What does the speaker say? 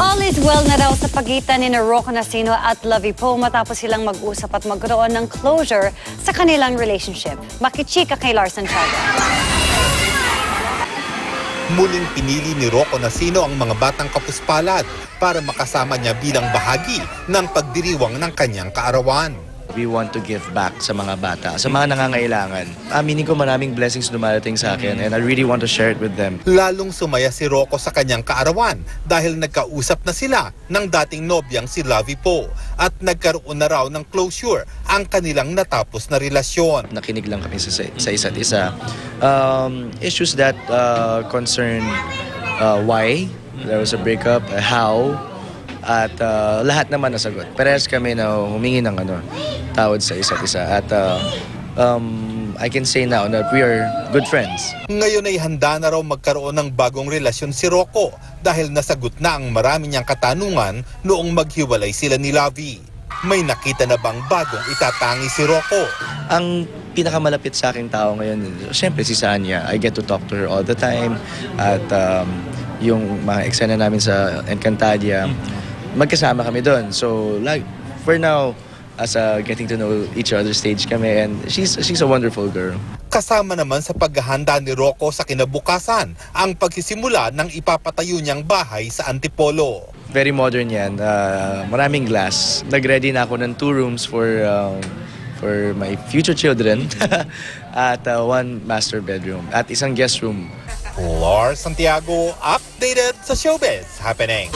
All is well na raw sa pagitan ni Rocco Nacino at Lovie Poe matapos silang mag-usap at magkaroon ng closure sa kanilang relationship. Makichika kay Lars Santiago. Muling pinili ni Rocco Nacino ang mga batang kapuspalad para makasama niya bilang bahagi ng pagdiriwang ng kanyang kaarawan. We want to give back sa mga bata, sa mga nangangailangan. Aminin ko maraming blessings dumarating sa akin and I really want to share it with them. Lalong sumaya si Rocco sa kanyang kaarawan dahil nagkausap na sila ng dating nobyang si Lovie Poe at nagkaroon na raw ng closure ang kanilang natapos na relasyon. Nakinig lang kami sa isa't isa. Issues that concern why there was a breakup, how, at lahat naman nasagot. Parehas kami na humingi ng tawad sa isa't isa. At I can say now that we are good friends. Ngayon ay handa na raw magkaroon ng bagong relasyon si Rocco dahil nasagot na ang marami niyang katanungan noong maghiwalay sila ni Lovie. May nakita na bang bagong itatangi si Rocco? Ang pinakamalapit sa aking tao ngayon, siyempre si Sanya. I get to talk to her all the time. At yung mga eksena namin sa Encantadia, magkasama kami doon. So, like, for now, as getting to know each other stage kami, and she's a wonderful girl. Kasama naman sa paghahanda ni Rocco sa kinabukasan ang pagsisimula ng ipapatayo niyang bahay sa Antipolo. Very modern yan. Maraming glass. Nag-ready na ako ng 2 rooms for my future children at 1 master bedroom at isang guest room. Lars Santiago, updated sa showbiz happening.